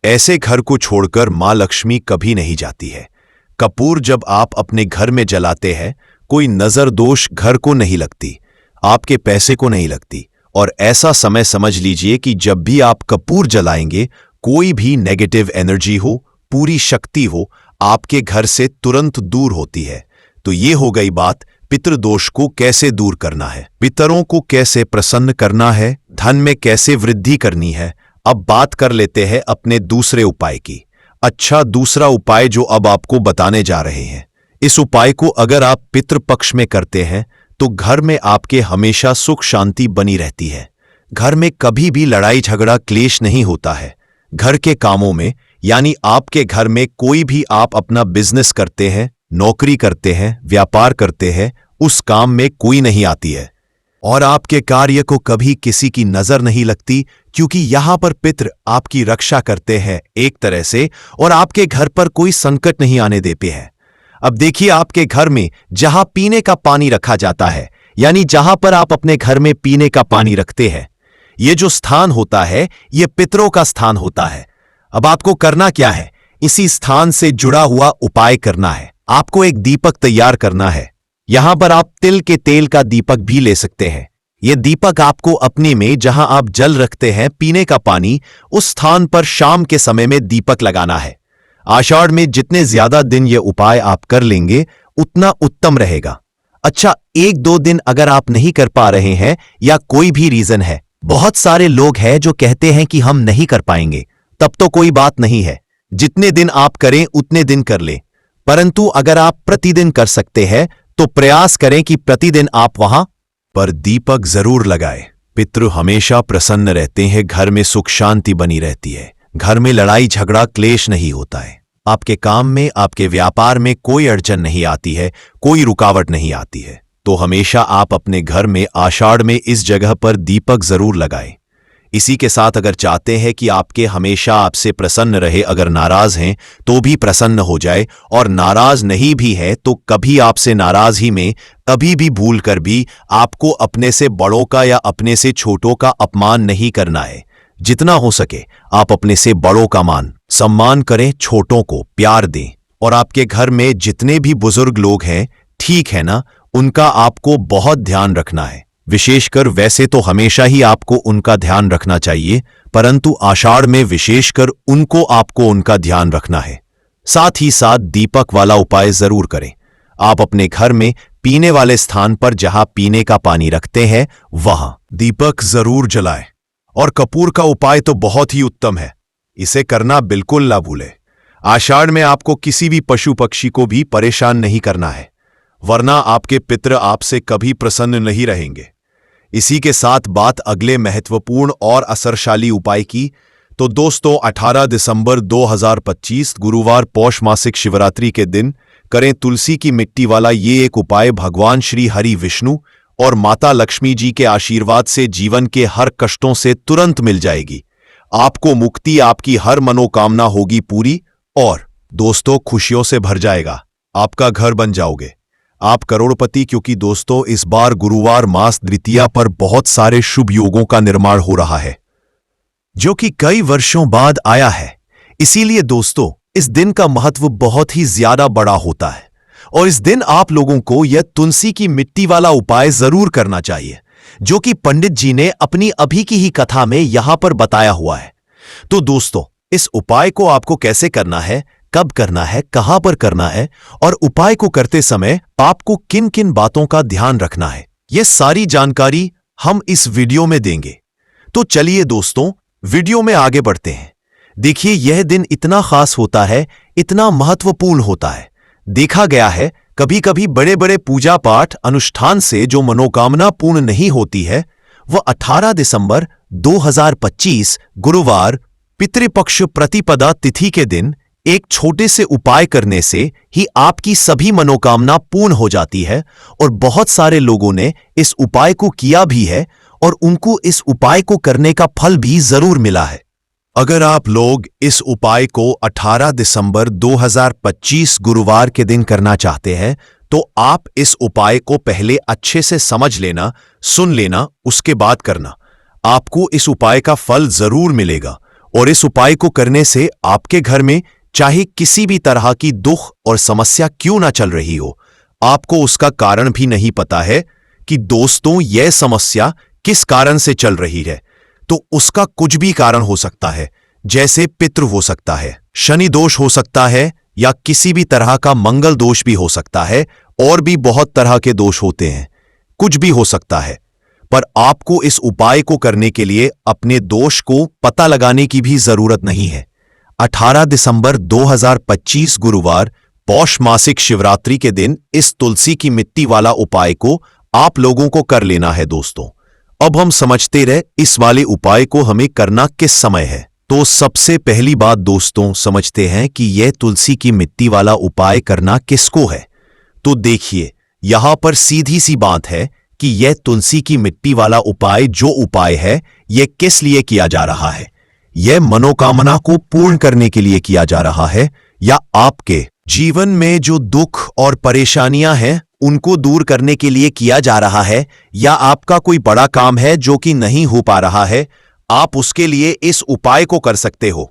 ऐसे घर को छोड़कर मां लक्ष्मी कभी नहीं जाती है। कपूर जब आप अपने घर में जलाते हैं, कोई नजर दोष घर को नहीं लगती, आपके पैसे को नहीं लगती। और ऐसा समय समझ लीजिए कि जब भी आप कपूर जलाएंगे, कोई भी नेगेटिव एनर्जी हो, पूरी शक्ति हो, आपके घर से तुरंत दूर होती है। तो ये हो गई बात पितृदोष को कैसे दूर करना है, पितरों को कैसे प्रसन्न करना है, धन में कैसे वृद्धि करनी है। अब बात कर लेते हैं अपने दूसरे उपाय की। अच्छा, दूसरा उपाय जो अब आपको बताने जा रहे हैं, इस उपाय को अगर आप पितृपक्ष में करते हैं तो घर में आपके हमेशा सुख शांति बनी रहती है। घर में कभी भी लड़ाई झगड़ा क्लेश नहीं होता है। घर के कामों में यानी आपके घर में कोई भी आप अपना बिजनेस करते हैं, नौकरी करते हैं, व्यापार करते हैं, उस काम में कोई नहीं आती है। और आपके कार्य को कभी किसी की नजर नहीं लगती, क्योंकि यहां पर पितृ आपकी रक्षा करते हैं एक तरह से, और आपके घर पर कोई संकट नहीं आने देते हैं। अब देखिए, आपके घर में जहां पीने का पानी रखा जाता है, यानी जहां पर आप अपने घर में पीने का पानी रखते हैं, ये जो स्थान होता है ये पितरों का स्थान होता है। अब आपको करना क्या है, इसी स्थान से जुड़ा हुआ उपाय करना है। आपको एक दीपक तैयार करना है। यहां पर आप तिल के तेल का दीपक भी ले सकते हैं। यह दीपक आपको अपने में जहां आप जल रखते हैं, पीने का पानी, उस स्थान पर शाम के समय में दीपक लगाना है। आषाढ़ में जितने ज्यादा दिन ये उपाय आप कर लेंगे उतना उत्तम रहेगा। अच्छा, एक दो दिन अगर आप नहीं कर पा रहे हैं या कोई भी रीजन है, बहुत सारे लोग हैं जो कहते हैं कि हम नहीं कर पाएंगे, तब तो कोई बात नहीं है, जितने दिन आप करें उतने दिन कर लें। परंतु अगर आप प्रतिदिन कर सकते हैं तो प्रयास करें कि प्रतिदिन आप वहां पर दीपक जरूर लगाएं। पितृ हमेशा प्रसन्न रहते हैं, घर में सुख शांति बनी रहती है, घर में लड़ाई झगड़ा क्लेश नहीं होता है, आपके काम में, आपके व्यापार में कोई अड़चन नहीं आती है, कोई रुकावट नहीं आती है। तो हमेशा आप अपने घर में आषाढ़ में इस जगह पर दीपक जरूर लगाएं। इसी के साथ अगर चाहते हैं कि आपके हमेशा आपसे प्रसन्न रहे, अगर नाराज हैं तो भी प्रसन्न हो जाए, और नाराज नहीं भी है तो कभी आपसे नाराज ही में कभी भी भूल कर भी आपको अपने से बड़ों का या अपने से छोटों का अपमान नहीं करना है। जितना हो सके आप अपने से बड़ों का मान सम्मान करें, छोटों को प्यार दें। और आपके घर में जितने भी बुजुर्ग लोग हैं, ठीक है ना, उनका आपको बहुत ध्यान रखना है। विशेषकर वैसे तो हमेशा ही आपको उनका ध्यान रखना चाहिए, परंतु आषाढ़ में विशेषकर आपको उनका ध्यान रखना है। साथ ही साथ दीपक वाला उपाय जरूर करें। आप अपने घर में पीने वाले स्थान पर जहां पीने का पानी रखते हैं वहां दीपक जरूर जलाएं। और कपूर का उपाय तो बहुत ही उत्तम है, इसे करना बिल्कुल ना भूले। आषाढ़ में आपको किसी भी पशु पक्षी को भी परेशान नहीं करना है, वरना आपके पितृ आपसे कभी प्रसन्न नहीं रहेंगे। इसी के साथ बात अगले महत्वपूर्ण और असरशाली उपाय की, तो दोस्तों 18 दिसंबर 2025 गुरुवार पौष मासिक शिवरात्रि के दिन करें तुलसी की मिट्टी वाला ये एक उपाय। भगवान श्री हरि विष्णु और माता लक्ष्मी जी के आशीर्वाद से जीवन के हर कष्टों से तुरंत मिल जाएगी। आपको मुक्ति, आपकी हर मनोकामना होगी पूरी और दोस्तों खुशियों से भर जाएगा। आपका घर बन जाओगे, आप करोड़पति, क्योंकि दोस्तों इस बार गुरुवार मास द्वितीया पर बहुत सारे शुभ योगों का निर्माण हो रहा है, जो कि कई वर्षों बाद आया है। इसीलिए दोस्तों इस दिन का महत्व बहुत ही ज्यादा बड़ा होता है और इस दिन आप लोगों को यह तुलसी की मिट्टी वाला उपाय जरूर करना चाहिए, जो कि पंडित जी ने अपनी अभी की ही कथा में यहां पर बताया हुआ है। तो दोस्तों इस उपाय को आपको कैसे करना है, कब करना है, कहां पर करना है और उपाय को करते समय आपको किन किन बातों का ध्यान रखना है, यह सारी जानकारी हम इस वीडियो में देंगे। तो चलिए दोस्तों वीडियो में आगे बढ़ते हैं। देखिए यह दिन इतना खास होता है, इतना महत्वपूर्ण होता है। देखा गया है कभी कभी बड़े बड़े पूजा पाठ अनुष्ठान से जो मनोकामना पूर्ण नहीं होती है, वह 18 दिसंबर 2025 गुरुवार पितृपक्ष प्रतिपदा तिथि के दिन एक छोटे से उपाय करने से ही आपकी सभी मनोकामना पूर्ण हो जाती है। और बहुत सारे लोगों ने इस उपाय को किया भी है और उनको इस उपाय को करने का फल भी जरूर मिला है। अगर आप लोग इस उपाय को 18 दिसंबर 2025 गुरुवार के दिन करना चाहते हैं, तो आप इस उपाय को पहले अच्छे से समझ लेना, सुन लेना, उसके बाद करना। आपको इस उपाय का फल जरूर मिलेगा और इस उपाय को करने से आपके घर में चाहे किसी भी तरह की दुख और समस्या क्यों ना चल रही हो, आपको उसका कारण भी नहीं पता है कि दोस्तों यह समस्या किस कारण से चल रही है, तो उसका कुछ भी कारण हो सकता है। जैसे पितृ हो सकता है, शनि दोष हो सकता है, या किसी भी तरह का मंगल दोष भी हो सकता है, और भी बहुत तरह के दोष होते हैं, कुछ भी हो सकता है। पर आपको इस उपाय को करने के लिए अपने दोष को पता लगाने की भी जरूरत नहीं है। 18 दिसंबर 2025 गुरुवार पौष मासिक शिवरात्रि के दिन इस तुलसी की मिट्टी वाला उपाय को आप लोगों को कर लेना है। दोस्तों अब हम समझते रहे इस वाले उपाय को हमें करना किस समय है। तो सबसे पहली बात दोस्तों समझते हैं कि यह तुलसी की मिट्टी वाला उपाय करना किसको है। तो देखिए यहां पर सीधी सी बात है कि यह तुलसी की मिट्टी वाला उपाय जो उपाय है यह किस लिए किया जा रहा है। यह मनोकामना को पूर्ण करने के लिए किया जा रहा है, या आपके जीवन में जो दुख और परेशानियां हैं उनको दूर करने के लिए किया जा रहा है, या आपका कोई बड़ा काम है जो कि नहीं हो पा रहा है, आप उसके लिए इस उपाय को कर सकते हो।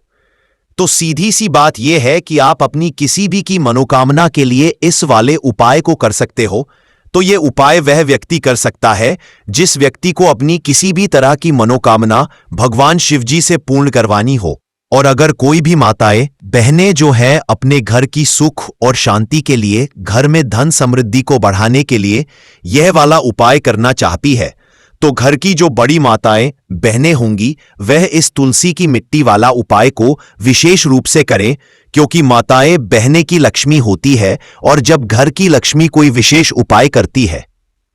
तो सीधी सी बात यह है कि आप अपनी किसी भी की मनोकामना के लिए इस वाले उपाय को कर सकते हो। तो यह उपाय वह व्यक्ति कर सकता है जिस व्यक्ति को अपनी किसी भी तरह की मनोकामना भगवान शिवजी से पूर्ण करवानी हो। और अगर कोई भी माताएं बहनें जो है अपने घर की सुख और शांति के लिए, घर में धन समृद्धि को बढ़ाने के लिए यह वाला उपाय करना चाहती है, तो घर की जो बड़ी माताएं बहनें होंगी वह इस तुलसी की मिट्टी वाला उपाय को विशेष रूप से करें, क्योंकि माताएं बहनें की लक्ष्मी होती है और जब घर की लक्ष्मी कोई विशेष उपाय करती है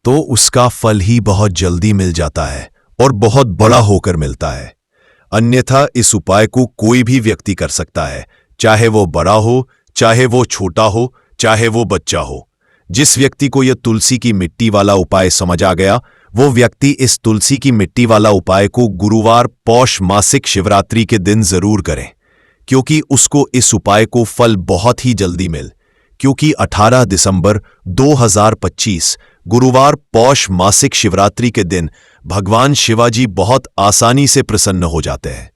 तो उसका फल ही बहुत जल्दी मिल जाता है और बहुत बड़ा होकर मिलता है। अन्यथा इस उपाय को कोई भी व्यक्ति कर सकता है, चाहे वो बड़ा हो, चाहे वो छोटा हो, चाहे वो बच्चा हो। जिस व्यक्ति को यह तुलसी की मिट्टी वाला उपाय समझ आ गया, वो व्यक्ति इस तुलसी की मिट्टी वाला उपाय को गुरुवार पौष मासिक शिवरात्रि के दिन जरूर करें, क्योंकि उसको इस उपाय को फल बहुत ही जल्दी मिल। क्योंकि 18 दिसंबर 2025 गुरुवार पौष मासिक शिवरात्रि के दिन भगवान शिवाजी बहुत आसानी से प्रसन्न हो जाते हैं।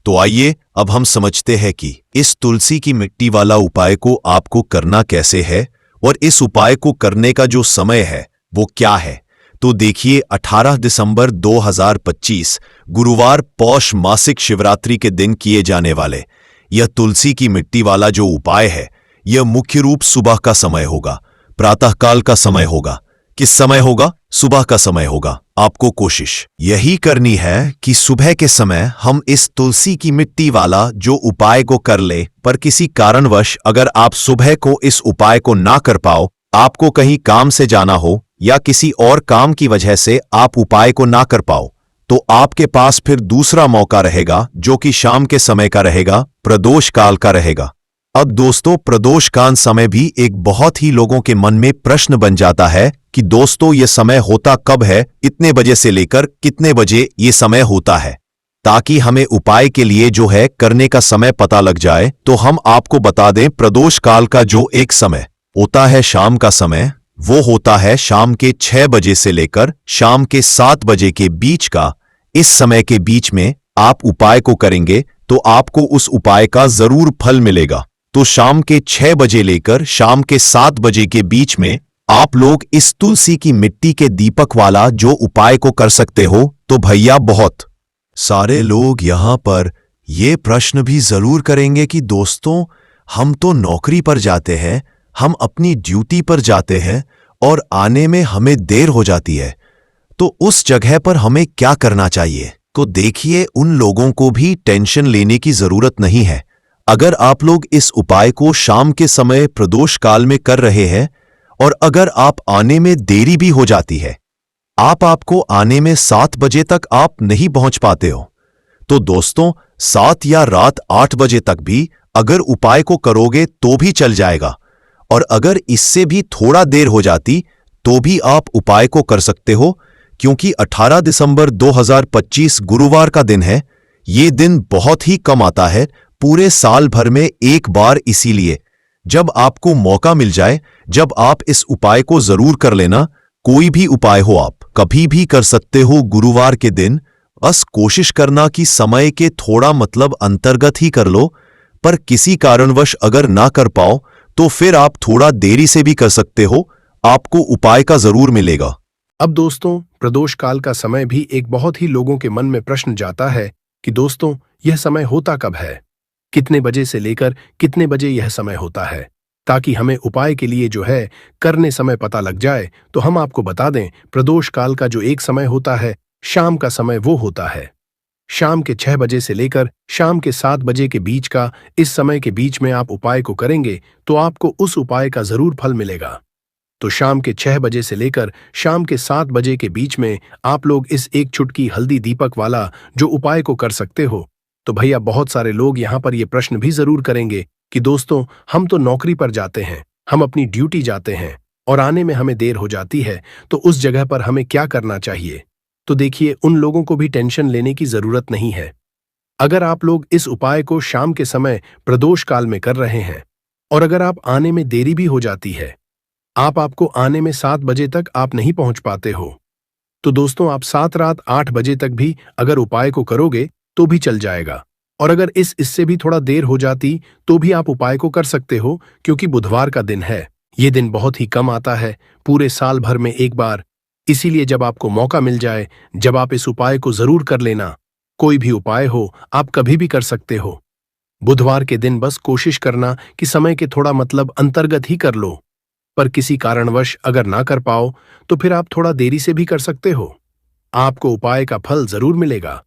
तो आइए अब हम समझते हैं कि इस तुलसी की मिट्टी वाला उपाय को आपको करना कैसे है और इस उपाय को करने का जो समय है वो क्या है। तो देखिए 18 दिसंबर 2025 गुरुवार पौष मासिक शिवरात्रि के दिन किए जाने वाले यह तुलसी की मिट्टी वाला जो उपाय है, यह मुख्य रूप सुबह का समय होगा, प्रातःकाल का समय होगा। किस समय होगा? सुबह का समय होगा। आपको कोशिश यही करनी है कि सुबह के समय हम इस तुलसी की मिट्टी वाला जो उपाय को कर ले। पर किसी कारणवश अगर आप सुबह को इस उपाय को ना कर पाओ, आपको कहीं काम से जाना हो या किसी और काम की वजह से आप उपाय को ना कर पाओ, तो आपके पास फिर दूसरा मौका रहेगा जो कि शाम के समय का रहेगा, प्रदोष काल का रहेगा। अब दोस्तों, प्रदोष काल समय भी एक बहुत ही लोगों के मन में प्रश्न बन जाता है कि दोस्तों ये समय होता कब है, इतने बजे से लेकर कितने बजे ये समय होता है। ताकि हमें उपाय के लिए जो है करने का समय पता लग जाए, तो हम आपको बता दें प्रदोष काल का जो एक समय होता है शाम का समय, वो होता है शाम के 6 बजे से लेकर शाम के 7 बजे के बीच का। इस समय के बीच में आप उपाय को करेंगे तो आपको उस उपाय का जरूर फल मिलेगा। तो शाम के 6 बजे लेकर शाम के 7 बजे के बीच में आप लोग इस तुलसी की मिट्टी के दीपक वाला जो उपाय को कर सकते हो। तो भैया बहुत सारे लोग यहां पर ये प्रश्न भी जरूर करेंगे कि दोस्तों हम तो नौकरी पर जाते हैं, हम अपनी ड्यूटी पर जाते हैं और आने में हमें देर हो जाती है, तो उस जगह पर हमें क्या करना चाहिए। तो देखिए, उन लोगों को भी टेंशन लेने की जरूरत नहीं है। अगर आप लोग इस उपाय को शाम के समय प्रदोष काल में कर रहे हैं और अगर आप आने में देरी भी हो जाती है, आपको आने में 7 बजे तक आप नहीं पहुंच पाते हो, तो दोस्तों 7 या रात 8 बजे तक भी अगर उपाय को करोगे तो भी चल जाएगा। और अगर इससे भी थोड़ा देर हो जाती तो भी आप उपाय को कर सकते हो, क्योंकि 18 दिसंबर 2025 गुरुवार का दिन है। ये दिन बहुत ही कम आता है पूरे साल भर में एक बार, इसीलिए जब आपको मौका मिल जाए, जब आप इस उपाय को जरूर कर लेना। कोई भी उपाय हो आप कभी भी कर सकते हो गुरुवार के दिन। बस कोशिश करना कि समय के थोड़ा मतलब अंतर्गत ही कर लो, पर किसी कारणवश अगर ना कर पाओ तो फिर आप थोड़ा देरी से भी कर सकते हो, आपको उपाय का जरूर मिलेगा। अब दोस्तों, प्रदोष काल का समय भी एक बहुत ही लोगों के मन में प्रश्न जाता है कि दोस्तों यह समय होता कब है, कितने बजे से लेकर कितने बजे यह समय होता है। ताकि हमें उपाय के लिए जो है करने समय पता लग जाए, तो हम आपको बता दें प्रदोष काल का जो एक समय होता है शाम का समय, वो होता है शाम के 6 बजे से लेकर शाम के 7 बजे के बीच का। इस समय के बीच में आप उपाय को करेंगे तो आपको उस उपाय का जरूर फल मिलेगा। तो शाम के 6 बजे से लेकर शाम के 7 बजे के बीच में आप लोग इस एक चुटकी हल्दी दीपक वाला जो उपाय को कर सकते हो। तो भैया बहुत सारे लोग यहाँ पर ये प्रश्न भी जरूर करेंगे कि दोस्तों हम तो नौकरी पर जाते हैं, हम अपनी ड्यूटी जाते हैं और आने में हमें देर हो जाती है, तो उस जगह पर हमें क्या करना चाहिए। तो देखिए, उन लोगों को भी टेंशन लेने की जरूरत नहीं है। अगर आप लोग इस उपाय को शाम के समय प्रदोष काल में कर रहे हैं और अगर आप आने में देरी भी हो जाती है, आपको आने में 7 बजे तक आप नहीं पहुंच पाते हो, तो दोस्तों आप 7 रात 8 बजे तक भी अगर उपाय को करोगे तो भी चल जाएगा। और अगर इससे भी थोड़ा देर हो जाती तो भी आप उपाय को कर सकते हो, क्योंकि बुधवार का दिन है। ये दिन बहुत ही कम आता है पूरे साल भर में एक बार, इसीलिए जब आपको मौका मिल जाए, जब आप इस उपाय को जरूर कर लेना। कोई भी उपाय हो आप कभी भी कर सकते हो। बुधवार के दिन बस कोशिश करना कि समय के थोड़ा मतलब अंतर्गत ही कर लो, पर किसी कारणवश अगर ना कर पाओ तो फिर आप थोड़ा देरी से भी कर सकते हो, आपको उपाय का फल जरूर मिलेगा।